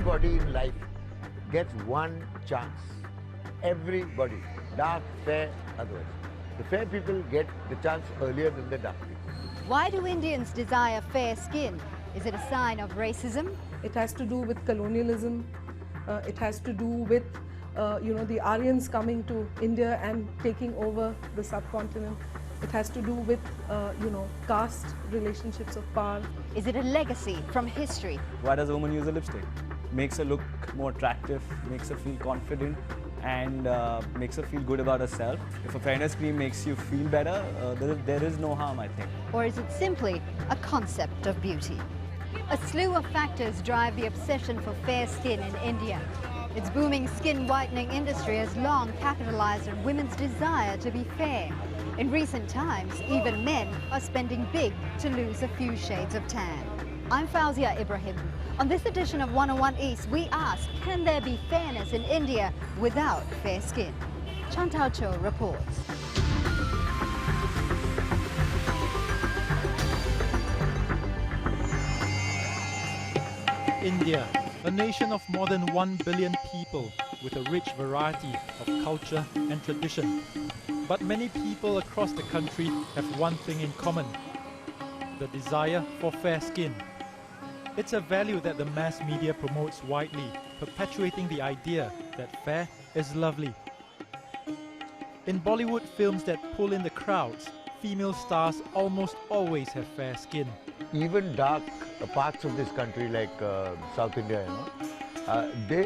everybody in life gets one chance. Everybody, dark, fair, otherwise. The fair people get the chance earlier than the dark people. Why do Indians desire fair skin? Is it a sign of racism? It has to do with colonialism. It has to do with the Aryans coming to India and taking over the subcontinent. It has to do with caste relationships of power. Is it a legacy from history? Why does a woman use a lipstick? Makes her look more attractive, makes her feel confident, and makes her feel good about herself. If a fairness cream makes you feel better, there is no harm, I think. Or is it simply a concept of beauty? A slew of factors drive the obsession for fair skin in India. Its booming skin whitening industry has long capitalized on women's desire to be fair. In recent times, even men are spending big to lose a few shades of tan. I'm Fauzia Ibrahim. On this edition of 101 East, we ask, can there be fairness in India without fair skin? Chantal Cho reports. India, a nation of more than 1 billion people with a rich variety of culture and tradition. But many people across the country have one thing in common: the desire for fair skin. It's a value that the mass media promotes widely, perpetuating the idea that fair is lovely. In Bollywood films that pull in the crowds, female stars almost always have fair skin. Even dark parts of this country, like South India,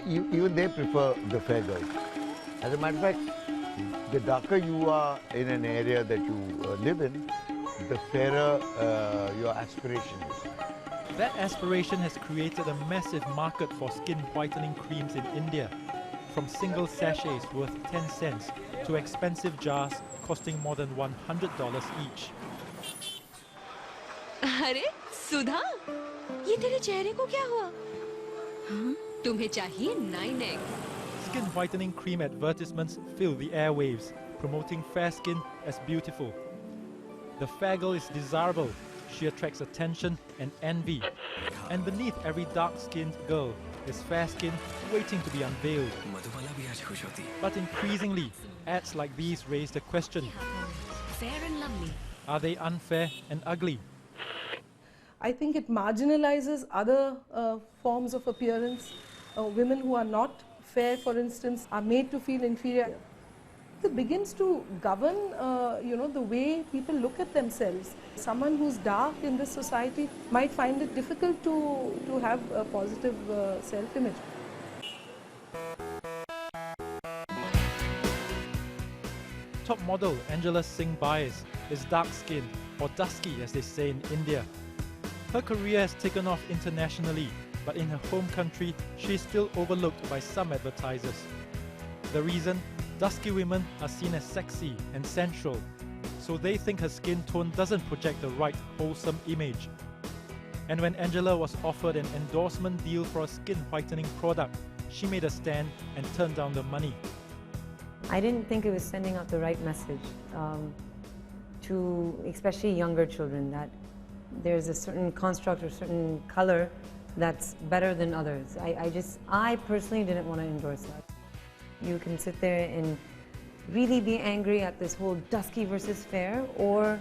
even they prefer the fair girls. As a matter of fact, the darker you are in an area that you live in, the fairer your aspiration is. That aspiration has created a massive market for skin whitening creams in India, from single sachets worth 10 cents to expensive jars costing more than $100 each. अरे सुधा, ये तेरे चेहरे को क्या हुआ? तुम्हें चाहिए 9X. Skin whitening cream advertisements fill the airwaves, promoting fair skin as beautiful. The fair girl is desirable. She attracts attention and envy. And beneath every dark-skinned girl is fair skin waiting to be unveiled. But increasingly, ads like these raise the question: Fair and lovely. are they unfair and ugly? I think it marginalizes other forms of appearance. Women who are not fair, for instance, are made to feel inferior. It begins to govern, the way people look at themselves. Someone who's dark in this society might find it difficult to have a positive self-image. Top model Angela Singh Baez is dark-skinned, or dusky as they say in India. Her career has taken off internationally, but in her home country, she is still overlooked by some advertisers. The reason? Dusky women are seen as sexy and sensual, so they think her skin tone doesn't project the right wholesome image. And when Angela was offered an endorsement deal for a skin whitening product, she made a stand and turned down the money. I didn't think it was sending out the right message to especially younger children, that there's a certain construct or certain color that's better than others. I personally didn't want to endorse that. You can sit there and really be angry at this whole dusky versus fair, or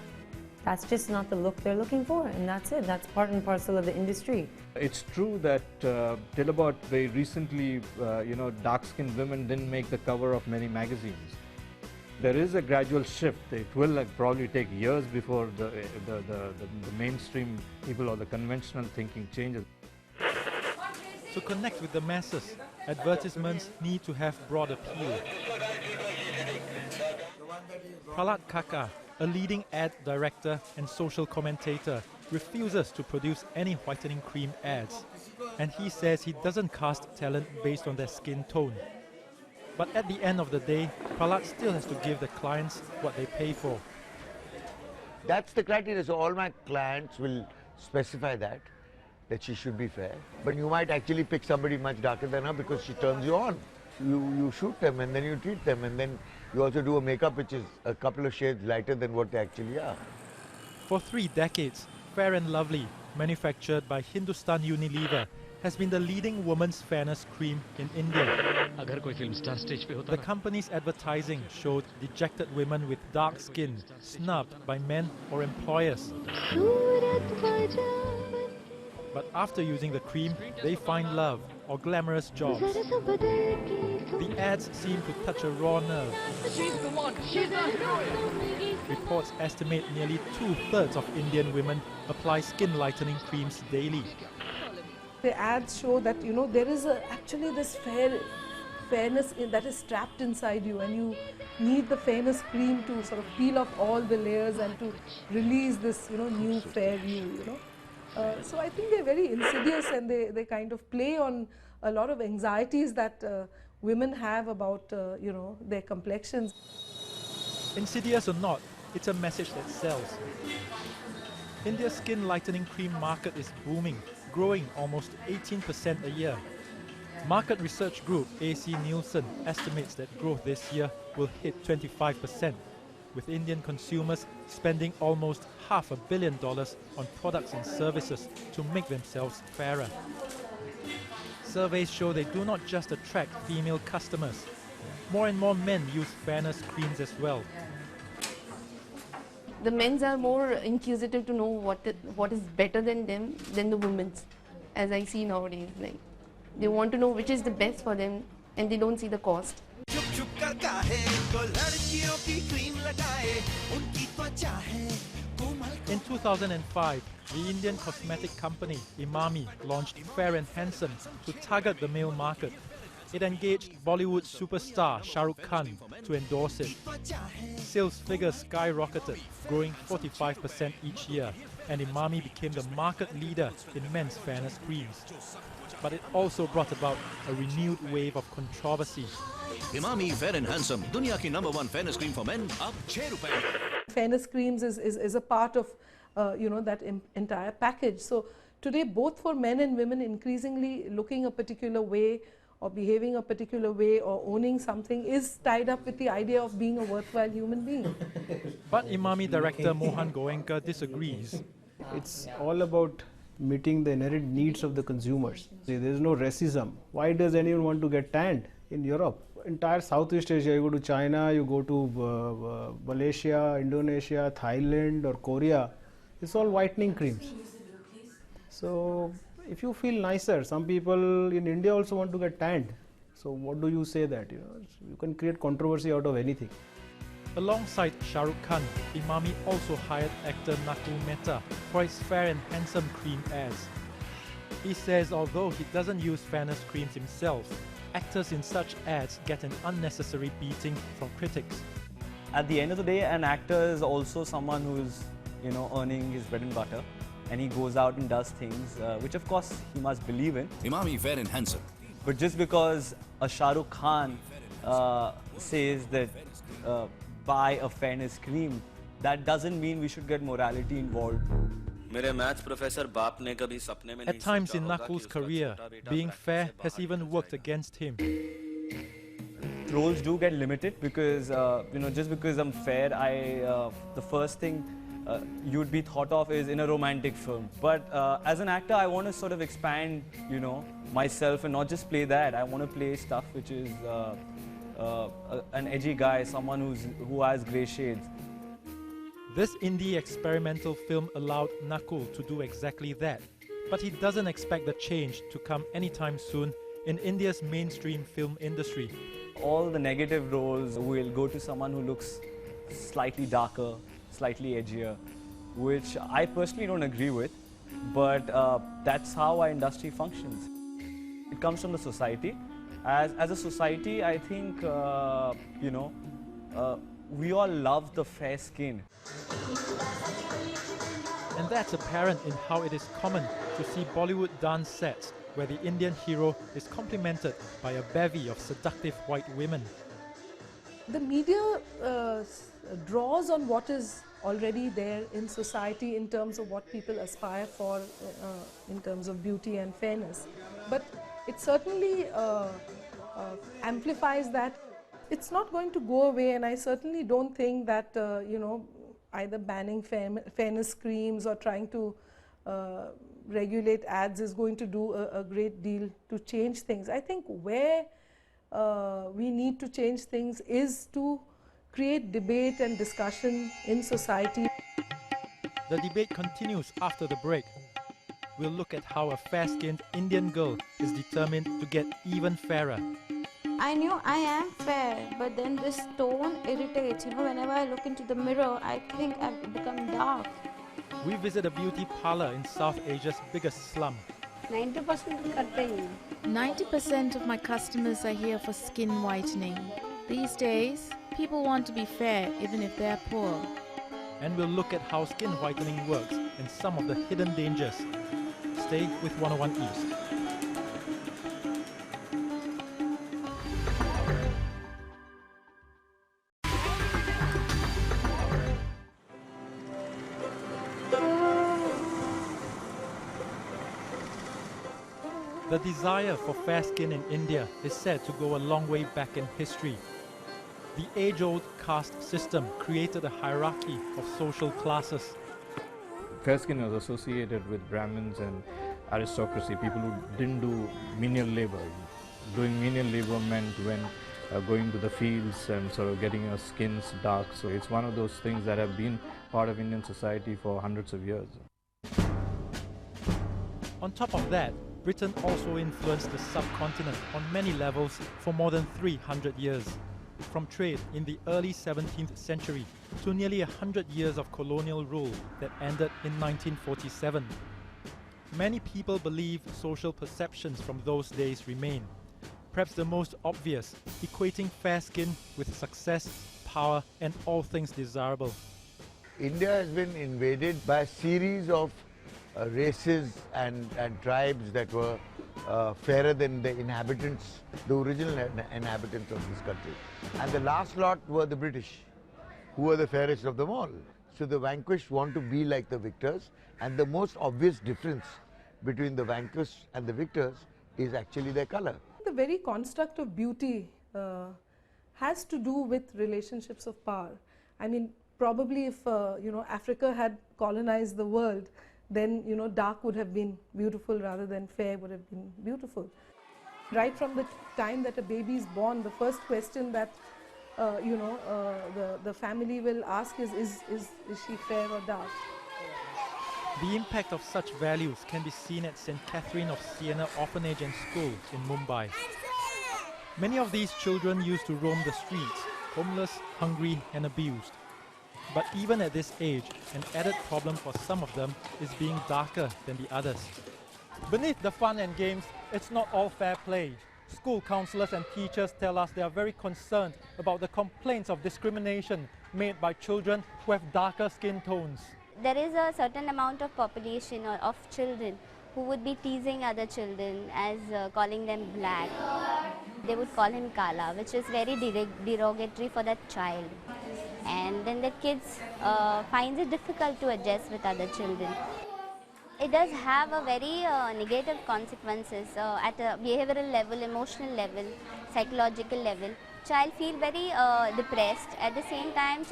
that's just not the look they're looking for, and that's it. That's part and parcel of the industry. It's true that till about very recently, dark-skinned women didn't make the cover of many magazines. There is a gradual shift. It will probably take years before the mainstream people or the conventional thinking changes. To connect with the masses, advertisements need to have broad appeal. Prahlad Kaka, a leading ad director and social commentator, refuses to produce any whitening cream ads. And he says he doesn't cast talent based on their skin tone. But at the end of the day, Prahlad still has to give the clients what they pay for. That's the criteria. So all my clients will specify that she should be fair. But you might actually pick somebody much darker than her because she turns you on. You shoot them and then you treat them, and then you also do a makeup which is a couple of shades lighter than what they actually are. For 3 decades, Fair and Lovely, manufactured by Hindustan Unilever, has been the leading women's fairness cream in India. अगर कोई film star stage पे होता The company's advertising showed dejected women with dark skin snubbed by men or employers. But after using the cream, they find love or glamorous jobs. The ads seem to touch a raw nerve. She's the one. She's the heroine. Reports estimate nearly 2/3 of Indian women apply skin lightening creams daily. The ads show that there is actually this fairness that is trapped inside you, and you need the fairness cream to sort of peel off all the layers and to release this new fair you. So I think they're very insidious, and they kind of play on a lot of anxieties that women have about their complexions. Insidious or not, it's a message that sells. India's skin lightening cream market is booming, growing almost 18% a year. Market research group AC Nielsen estimates that growth this year will hit 25%, with Indian consumers spending almost $500 million on products and services to make themselves fairer. Surveys show they do not just attract female customers. More and more men use fairness creams as well. The men's are more inquisitive to know what is better than them than the women's, as I see nowadays. Like, they want to know which is the best for them, and they don't see the cost. In 2005, the Indian cosmetic company Emami launched Fair and Handsome to target the male market. It engaged Bollywood superstar Shah Rukh Khan to endorse it. Sales figures skyrocketed, growing 45% each year, and Emami became the market leader in men's fairness creams. But it also brought about a renewed wave of controversy. Emami Fair and Handsome, दुनिया की #1 fairness cream for men, अब 6 रुपए. Fairness creams is a part of that entire package. So today, both for men and women, increasingly looking a particular way or behaving a particular way or owning something is tied up with the idea of being a worthwhile human being. But Emami director Mohan Goenka disagrees. It's all about meeting the inherent needs of the consumers. There is no racism. Why does anyone want to get tanned in Europe? Entire Southeast Asia, you go to China, you go to Malaysia, Indonesia, Thailand or Korea, it's all whitening creams. So if you feel nicer, some people in India also want to get tanned. So what do you say that? You can create controversy out of anything. Alongside Shah Rukh Khan, Emami also hired actor Nakul Mehta for his Fair and Handsome cream ads. He says although he doesn't use fairness creams himself, actors in such ads get an unnecessary beating from critics. At the end of the day, an actor is also someone who's earning his bread and butter, and he goes out and does things which of course he must believe in. Emami Fair and Handsome. But just because a Shah Rukh Khan says that buy a fairness cream, that doesn't mean we should get morality involved. At times in Nakul's career, being fair has even worked against him. Roles do get limited because, just because I'm fair, the first thing you'd be thought of is in a romantic film. But as an actor, I want to sort of expand, myself and not just play that. I want to play stuff which is an edgy guy, someone who has grey shades. This indie experimental film allowed Nakul to do exactly that. But he doesn't expect the change to come anytime soon in India's mainstream film industry. All the negative roles will go to someone who looks slightly darker, slightly edgier, which I personally don't agree with, but that's how our industry functions. It comes from the society. As a society, I think, we all love the fair skin. And that's apparent in how it is common to see Bollywood dance sets where the Indian hero is complemented by a bevy of seductive white women. The media draws on what is already there in society in terms of what people aspire for in terms of beauty and fairness. But it certainly amplifies that. It's not going to go away, and I certainly don't think that, either banning fairness creams or trying to regulate ads is going to do a great deal to change things. I think where we need to change things is to create debate and discussion in society. The debate continues after the break. We'll look at how a fair-skinned Indian girl is determined to get even fairer. I knew I am fair, but then this tone irritates. You know, whenever I look into the mirror, I think I've become dark. We visit a beauty parlor in South Asia's biggest slum. 90% of my customers are here for skin whitening. These days, people want to be fair even if they are poor. And we'll look at how skin whitening works and some of the hidden dangers. Stay with 101 East. The desire for fair skin in India is said to go a long way back in history. The age-old caste system created a hierarchy of social classes. Fair skin was associated with Brahmins and aristocracy, people who didn't do menial labor. Doing menial labor meant when going to the fields and sort of getting your skins dark. So it's one of those things that have been part of Indian society for hundreds of years. On top of that, Britain also influenced the subcontinent on many levels for more than 300 years. From trade in the early 17th century to nearly 100 years of colonial rule that ended in 1947. Many people believe social perceptions from those days remain. Perhaps the most obvious, equating fair skin with success, power and all things desirable. India has been invaded by a series of races and tribes that were fairer than the inhabitants, the original inhabitants of this country. And the last lot were the British, who were the fairest of them all. So the vanquished want to be like the victors, and the most obvious difference between the vanquished and the victors is actually their color. The very construct of beauty has to do with relationships of power. I mean, probably if Africa had colonized the world, then dark would have been beautiful rather than fair would have been beautiful. Right from the time that a baby is born, the first question that the family will ask is she fair or dark? The impact of such values can be seen at St. Catherine of Siena Orphanage and School in Mumbai. Many of these children used to roam the streets, homeless, hungry and abused. But even at this age, an added problem for some of them is being darker than the others. Beneath the fun and games, it's not all fair play. School counsellors and teachers tell us they are very concerned about the complaints of discrimination made by children who have darker skin tones. There is a certain amount of population or of children who would be teasing other children as calling them black. They would call him Kala, which is very derogatory for that child. And then the kids finds it difficult to adjust with other children. It does have a very negative consequences at a behavioral level, emotional level, psychological level. Child feel very depressed. At the same time,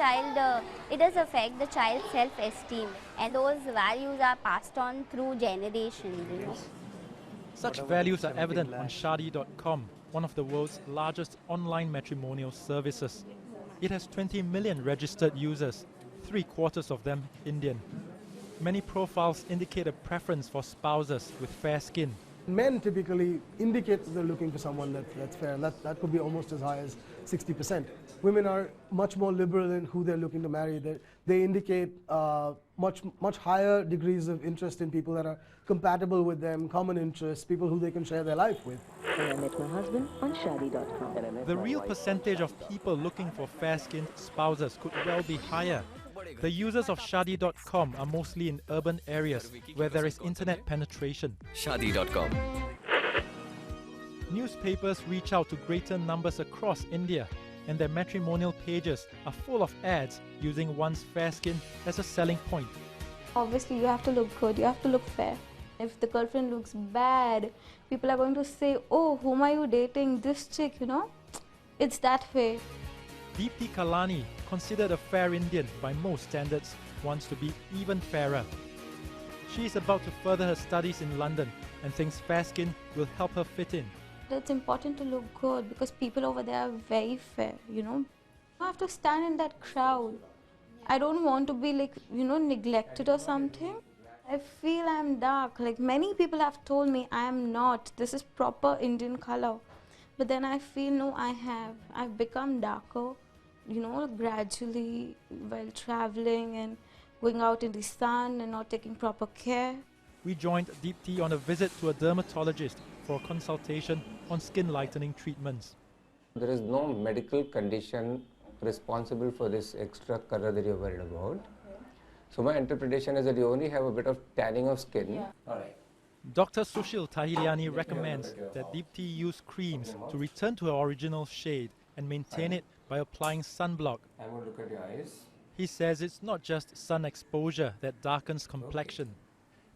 it does affect the child's self-esteem, and those values are passed on through generations. Such values are evident on Shaadi.com, one of the world's largest online matrimonial services. It has 20 million registered users, 3/4 of them Indian. Many profiles indicate a preference for spouses with fair skin. Men typically indicate that they're looking for someone that's fair, and that could be almost as high as 60%. Women are much more liberal in who they're looking to marry. They indicate much higher degrees of interest in people that are compatible with them, common interests, people who they can share their life with. And I met my husband on Shaadi.com. The real percentage of people looking for fair-skinned spouses could well be higher. The users of Shaadi.com are mostly in urban areas where there is internet penetration. Shaadi.com. Newspapers reach out to greater numbers across India, and their matrimonial pages are full of ads using one's fair skin as a selling point. Obviously, you have to look good, you have to look fair. If the girlfriend looks bad, people are going to say, oh, whom are you dating? This chick, It's that way. Deepti Kalani, considered a fair Indian by most standards, wants to be even fairer. She is about to further her studies in London and thinks fair skin will help her fit in. It's important to look good because people over there are very fair, you know. I have to stand in that crowd. I don't want to be like, you know, neglected or something. I feel I'm dark. Like many people have told me I am not. This is proper Indian color. But then I feel no, I've become darker, you know, gradually while traveling and going out in the sun and not taking proper care. We joined Deepti on a visit to a dermatologist for a consultation on skin lightening treatments. There is no medical condition responsible for this extra color that you're worried about. So my interpretation is that you only have a bit of tanning of skin. Yeah. All right. Dr. Sushil Tahiliani recommends that Deepti use creams to return to her original shade and maintain it by applying sunblock. I'm going to look at your eyes. He says it's not just sun exposure that darkens complexion.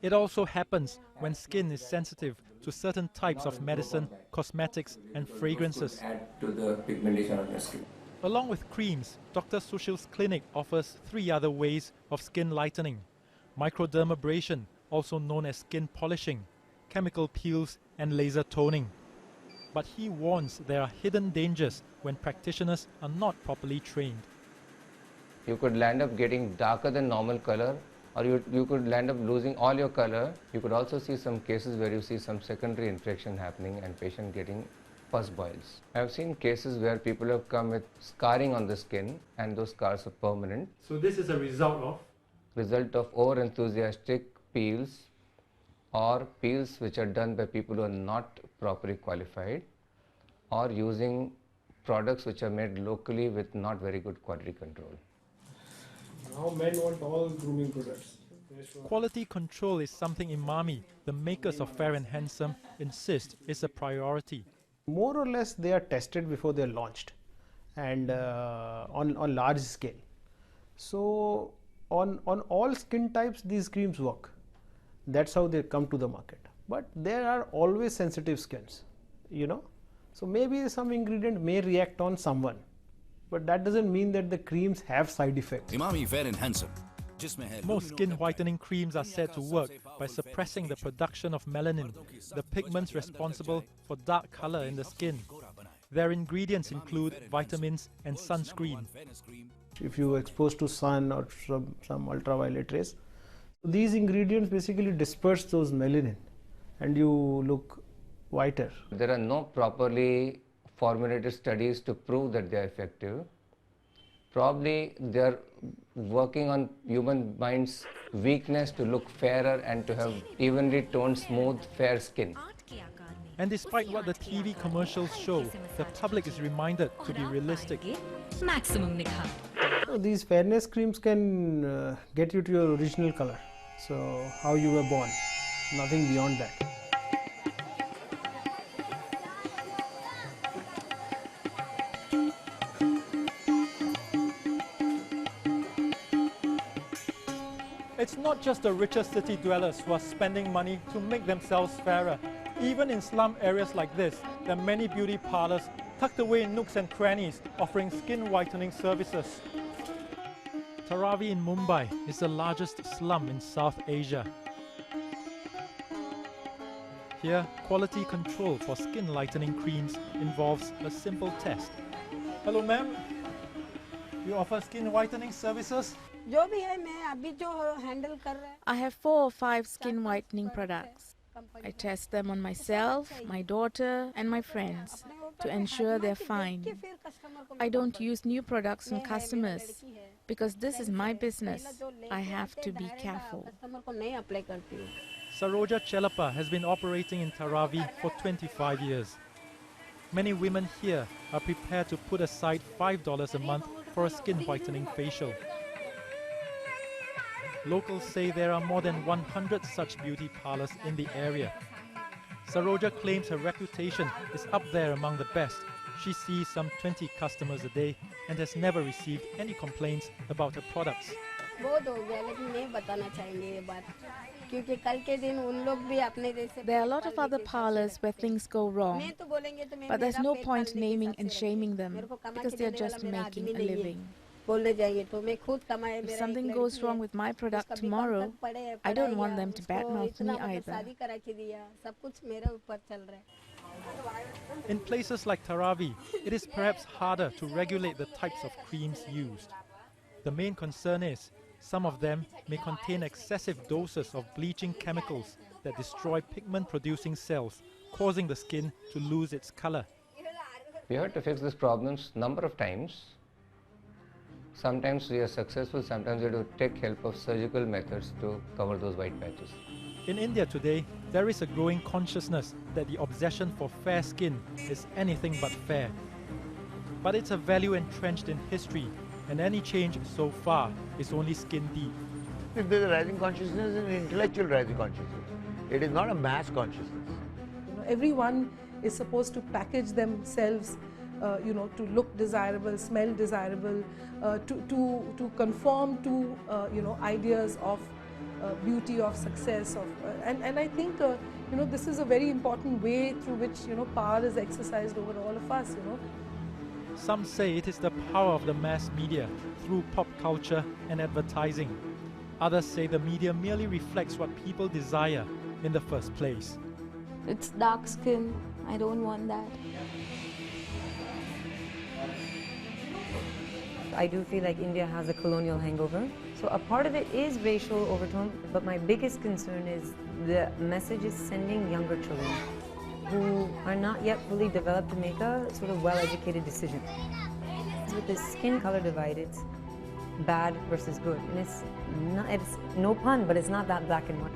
It also happens when skin is sensitive to certain types of medicine, cosmetics and fragrances. Add to the pigmentation on your skin. Along with creams, Dr. Sushil's clinic offers 3 other ways of skin lightening: microdermabrasion, also known as skin polishing, chemical peels and laser toning. But he warns there are hidden dangers when practitioners are not properly trained. You could land up getting darker than normal color, or you could land up losing all your color. You could also see some cases where you see some secondary infection happening and patient getting pus boils. I have seen cases where people have come with scarring on the skin and those scars are permanent. So this is a result of over-enthusiastic peels or peels which are done by people who are not properly qualified, or using products which are made locally with not very good quality control. Now men want all grooming products. Quality control is something Emami, the makers of Fair and Handsome, insist is a priority. More or less they are tested before they are launched, and on large scale. So on all skin types these creams work. That's how they come to the market. But there are always sensitive skins, you know. So maybe some ingredient may react on someone, but that doesn't mean that the creams have side effects. Emami Fair and Handsome. Most skin whitening creams are said to work by suppressing the production of melanin, the pigments responsible for dark color in the skin. Their ingredients include vitamins and sunscreen. If you are exposed to sun or some ultraviolet rays, these ingredients basically disperse those melanin and you look whiter. There are no properly formulated studies to prove that they are effective. Probably they are working on human mind's weakness to look fairer and to have evenly toned, smooth, fair skin. And despite what the TV commercials show, the public is reminded to be realistic. So these fairness creams can get you to your original color. So how you were born, nothing beyond that. It's not just the richer city dwellers who are spending money to make themselves fairer. Even in slum areas like this, there are many beauty parlors tucked away in nooks and crannies offering skin whitening services. Dharavi in Mumbai is the largest slum in South Asia. Here, quality control for skin lightening creams involves a simple test. Hello ma'am, you offer skin whitening services? I have 4 or 5 skin whitening products. I test them on myself, my daughter and my friends to ensure they're fine. I don't use new products on customers because this is my business. I have to be careful. Saroja Chelappa has been operating in Dharavi for 25 years. Many women here are prepared to put aside $5 a month for a skin whitening facial. Locals say there are more than 100 such beauty parlors in the area. Saroja claims her reputation is up there among the best. She sees some 20 customers a day and has never received any complaints about her products. There are a lot of other parlors where things go wrong, but there's no point naming and shaming them because they're just making a living. If something goes wrong with my product tomorrow, I don't want them to badmouth me either. In places like Taravi, it is perhaps harder to regulate the types of creams used. The main concern is some of them may contain excessive doses of bleaching chemicals that destroy pigment-producing cells, causing the skin to lose its color. We have to fix these problems number of times. Sometimes we are successful, sometimes we have to take help of surgical methods to cover those white patches. In India today, there is a growing consciousness that the obsession for fair skin is anything but fair. But it's a value entrenched in history, and any change so far is only skin deep. If there's a rising consciousness, it's an intellectual rising consciousness. It is not a mass consciousness. Everyone is supposed to package themselves, to look desirable, smell desirable, to conform to, ideas of beauty, of success, and I think, this is a very important way through which, power is exercised over all of us, Some say it is the power of the mass media through pop culture and advertising. Others say the media merely reflects what people desire in the first place. It's dark skin. I don't want that. I do feel like India has a colonial hangover. So a part of it is racial overtone, but my biggest concern is the message is sending younger children who are not yet fully developed to make a sort of well-educated decision. With the skin color divide, it's bad versus good. And it's no pun, but it's not that black and white.